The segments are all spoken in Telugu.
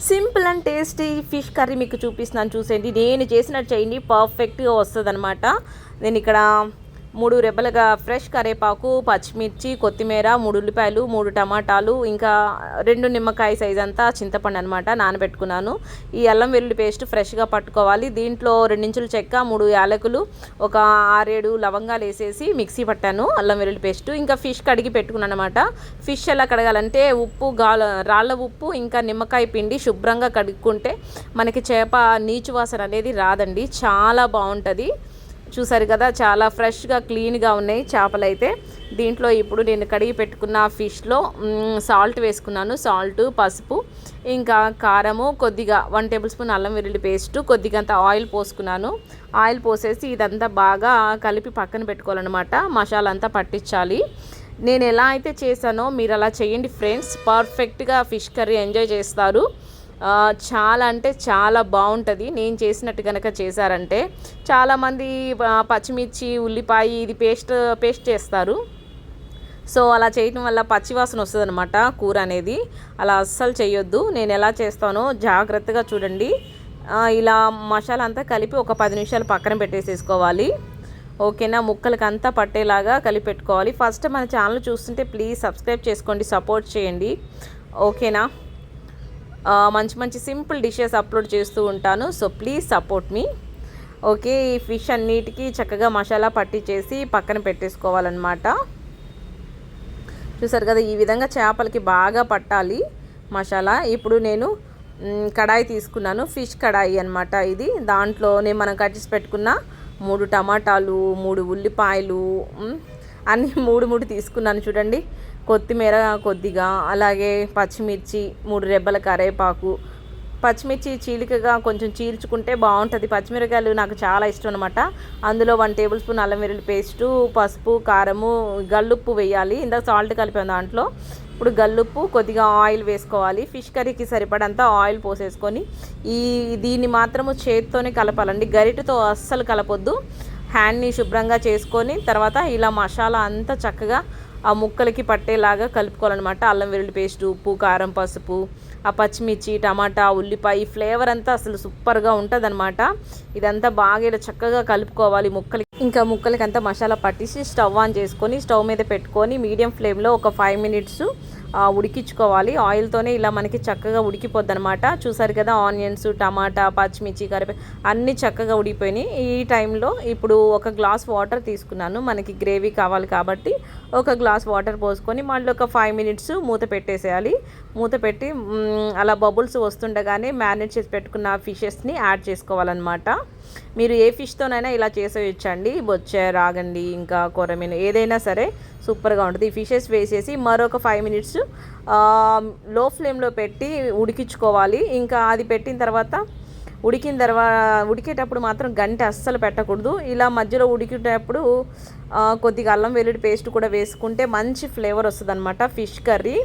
Simple and tasty fish curry మీకు చూపిస్తున్నాను, చూసేయండి. నేను చేసినట్టు చేయండి, పర్ఫెక్ట్గా వస్తుంది అనమాట. నేను ఇక్కడ 3 రెబ్బలుగా ఫ్రెష్ కరివేపాకు, పచ్చిమిర్చి, కొత్తిమీర, 3 ఉల్లిపాయలు, 3 టమాటాలు, ఇంకా 2 నిమ్మకాయ సైజ్ అంతా చింతపండు అనమాట నానబెట్టుకున్నాను. ఈ అల్లం వెల్లుల్లి పేస్ట్ ఫ్రెష్గా పట్టుకోవాలి. దీంట్లో 2 ఇంచుల చెక్క, 3 యాలకులు, ఒక 6-7 లవంగాలు వేసేసి మిక్సీ పట్టాను అల్లం వెల్లుల్లి పేస్ట్. ఇంకా ఫిష్ కడిగి పెట్టుకున్నాను అనమాట. ఫిష్ ఎలా కడగాలంటే ఉప్పు, రాళ్ళ ఉప్పు, ఇంకా నిమ్మకాయ పిండి శుభ్రంగా కడుక్కుంటే మనకి చేప నీచు వాసన అనేది రాదండి, చాలా బాగుంటుంది. చూసారు కదా, చాలా ఫ్రెష్గా క్లీన్గా ఉన్నాయి చేపలు అయితే. దీంట్లో ఇప్పుడు నేను కడిగి పెట్టుకున్న ఫిష్లో సాల్ట్ వేసుకున్నాను. సాల్ట్, పసుపు, ఇంకా కారము, కొద్దిగా 1 టేబుల్ స్పూన్ అల్లం వెల్లుల్లి పేస్టు, కొద్దిగా అంత ఆయిల్ పోసుకున్నాను. ఆయిల్ పోసేసి ఇదంతా బాగా కలిపి పక్కన పెట్టుకోవాలన్నమాట. మసాలా అంతా పట్టించాలి. నేను ఎలా అయితే చేశానో మీరు అలా చేయండి ఫ్రెండ్స్, పర్ఫెక్ట్గా ఫిష్ కర్రీ ఎంజాయ్ చేస్తారు. చాలా అంటే చాలా బాగుంటుంది నేను చేసినట్టు కనుక చేశారంటే. చాలామంది పచ్చిమిర్చి, ఉల్లిపాయ ఇది పేస్ట్ చేస్తారు. సో అలా చేయటం వల్ల పచ్చివాసన వస్తుంది అనమాట కూర అనేది. అలా అస్సలు చేయొద్దు. నేను ఎలా చేస్తానో జాగ్రత్తగా చూడండి. ఇలా మసాలా అంతా కలిపి ఒక 10 నిమిషాలు పక్కన పెట్టేసేసుకోవాలి. ఓకేనా, ముక్కలకి అంతా పట్టేలాగా కలిపి పెట్టుకోవాలి. ఫస్ట్ మన ఛానల్ చూస్తుంటే ప్లీజ్ సబ్స్క్రైబ్ చేసుకోండి, సపోర్ట్ చేయండి. ఓకేనా, మంచి మంచి సింపుల్ డిషెస్ అప్లోడ్ చేస్తూ ఉంటాను. So please support me. Okay, ఈ ఫిష్ అన్నిటికీ చక్కగా మసాలా పట్టించేసి పక్కన పెట్టేసుకోవాలన్నమాట. చూసారు కదా, ఈ విధంగా చేపలకి బాగా పట్టాలి మసాలా. ఇప్పుడు నేను కడాయి తీసుకున్నాను, ఫిష్ కడాయి అనమాట ఇది. దాంట్లోనే మనం కట్ చేసి పెట్టుకున్న 3 టమాటాలు, 3 ఉల్లిపాయలు, అన్నీ 3 తీసుకున్నాను చూడండి. కొత్తిమీర కొద్దిగా, అలాగే పచ్చిమిర్చి, 3 రెబ్బల కరివేపాకు. పచ్చిమిర్చి చీలికగా కొంచెం చీల్చుకుంటే బాగుంటుంది. పచ్చిమిరకాయలు నాకు చాలా ఇష్టం అనమాట. అందులో 1 టేబుల్ స్పూన్ అల్లం వెల్లుల్లి పేస్టు, పసుపు, కారము, గల్లుప్పు వేయాలి. ఇందాక సాల్ట్ కలిపాను దాంట్లో. ఇప్పుడు గల్లుప్పు, కొద్దిగా ఆయిల్ వేసుకోవాలి. ఫిష్ కర్రీకి సరిపడంతా ఆయిల్ పోసేసుకొని దీన్ని మాత్రము చేతితోనే కలపాలండి, గరిటెతో అస్సలు కలపొద్దు. హ్యాండ్ని శుభ్రంగా చేసుకొని తర్వాత ఇలా మసాలా అంతా చక్కగా ఆ ముక్కలకి పట్టేలాగా కలుపుకోవాలన్నమాట. అల్లం వెల్లుల్లి పేస్ట్, ఉప్పు, కారం, పసుపు, ఆ పచ్చిమిర్చి, టమాటా, ఉల్లిపాయ, ఫ్లేవర్ అంతా అసలు సూపర్గా ఉంటుంది అనమాట. ఇదంతా బాగా ఇలా చక్కగా కలుపుకోవాలి ముక్కలకి. ఇంకా ముక్కలకి అంతా మసాలా పట్టేసి స్టవ్ ఆన్ చేసుకొని స్టవ్ మీద పెట్టుకొని మీడియం ఫ్లేమ్లో ఒక 5 మినిట్స్ ఉడికించుకోవాలి. ఆయిల్తోనే ఇలా మనకి చక్కగా ఉడికిపోద్ది అనమాట. చూసారు కదా, ఆనియన్స్, టమాటా, పచ్చిమిర్చి, కరివేపాకు అన్నీ చక్కగా ఉడికిపోయినాయి. ఈ టైంలో ఇప్పుడు ఒక గ్లాస్ వాటర్ తీసుకున్నాను. మనకి గ్రేవీ కావాలి కాబట్టి ఒక గ్లాస్ వాటర్ పోసుకొని మళ్ళీ ఒక 5 మినిట్స్ మూత పెట్టేసేయాలి. మూత పెట్టి అలా బబుల్స్ వస్తుండగానే మ్యారినేట్ చేసి పెట్టుకున్న ఫిషెస్ని యాడ్ చేసుకోవాలన్నమాట. మీరు ఏ ఫిష్తోనైనా ఇలా చేసేయచ్చండి, బొచ్చె, రాగండి, ఇంకా కొరమీను, ఏదైనా సరే సూపర్గా ఉంటుంది. ఈ ఫిషెస్ వేసేసి మరొక 5 మినిట్స్ లో ఫ్లేమ్లో పెట్టి ఉడికించుకోవాలి. ఇంకా అది పెట్టిన తర్వాత ఉడికేటప్పుడు మాత్రం గంటె అస్సలు పెట్టకూడదు. ఇలా మధ్యలో ఉడికేటప్పుడు కొద్దిగా అల్లం వెల్లుల్లి పేస్ట్ కూడా వేసుకుంటే మంచి ఫ్లేవర్ వస్తుంది అనమాట ఫిష్ కర్రీ.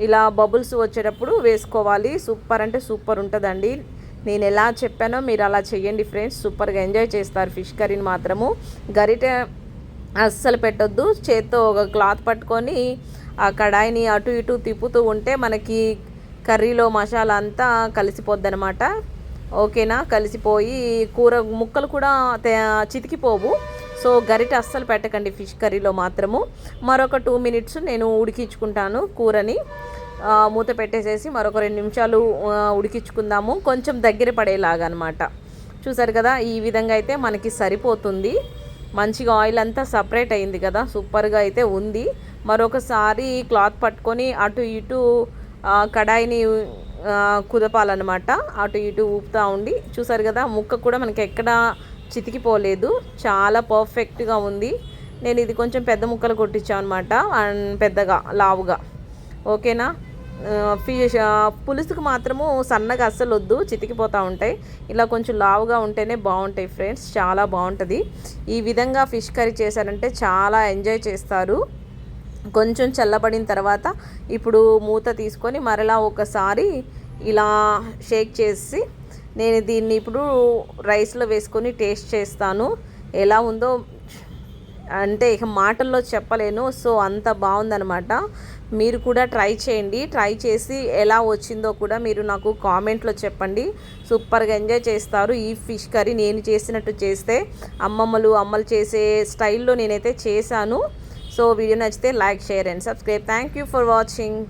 ఇలా బబుల్స్ వచ్చేటప్పుడు వేసుకోవాలి. సూపర్ అంటే సూపర్ ఉంటుందండి. నేను ఎలా చెప్పానో మీరు అలా చేయండి ఫ్రెండ్స్, సూపర్గా ఎంజాయ్ చేస్తారు ఫిష్ కర్రీని మాత్రము. గరిటె అస్సలు పెట్టొద్దు. చేత్తో ఒక క్లాత్ పట్టుకొని ఆ కడాయిని అటు ఇటు తిప్పుతూ ఉంటే మనకి కర్రీలో మసాలా అంతా కలిసిపోద్ది అనమాట. ఓకేనా, కలిసిపోయి కూర ముక్కలు కూడా చితికిపోవు. సో గరిటె అస్సలు పెట్టకండి ఫిష్ కర్రీలో మాత్రము. మరొక 2 మినిట్స్ నేను ఉడికించుకుంటాను కూరని. మూత పెట్టేసేసి మరొక 2 నిమిషాలు ఉడికించుకుందాము, కొంచెం దగ్గర పడేలాగా అనమాట. చూసారు కదా, ఈ విధంగా అయితే మనకి సరిపోతుంది. మంచిగా ఆయిల్ అంతా సపరేట్ అయింది కదా, సూపర్గా అయితే ఉంది. మరొకసారి క్లాత్ పట్టుకొని అటు ఇటు కడాయిని కుదపాలన్నమాట. అటు ఇటు ఊపుతూ ఉండి. చూసారు కదా, ముక్క కూడా మనకి ఎక్కడ చితికిపోలేదు, చాలా పర్ఫెక్ట్గా ఉంది. నేను ఇది కొంచెం పెద్ద ముక్కలు కొట్టించాను అనమాట, పెద్దగా లావుగా. ఓకేనా, ఫిష్ పులుసుకు మాత్రము సన్నగా అస్సలు వద్దు, చితికిపోతూ ఉంటాయి. ఇలా కొంచెం లావుగా ఉంటేనే బాగుంటాయి ఫ్రెండ్స్, చాలా బాగుంటుంది. ఈ విధంగా ఫిష్ కర్రీ చేశారంటే చాలా ఎంజాయ్ చేస్తారు. కొంచెం చల్లబడిన తర్వాత ఇప్పుడు మూత తీసుకొని మరలా ఒకసారి ఇలా షేక్ చేసి నేను దీన్ని ఇప్పుడు రైస్లో వేసుకొని టేస్ట్ చేస్తాను. ఎలా ఉందో అంటే ఇక మాటల్లో చెప్పలేను. సో అంత బాగుందనమాట. మీరు కూడా ట్రై చేయండి. ట్రై చేసి ఎలా వచ్చిందో కూడా మీరు నాకు కామెంట్లో చెప్పండి. సూపర్గా ఎంజాయ్ చేస్తారు ఈ ఫిష్ కర్రీ. నేను చేసినట్టు చేస్తే అమ్మలు చేసే స్టైల్లో నేనైతే చేశాను. సో వీడియో నచ్చితే like, share and subscribe. Thank you for watching.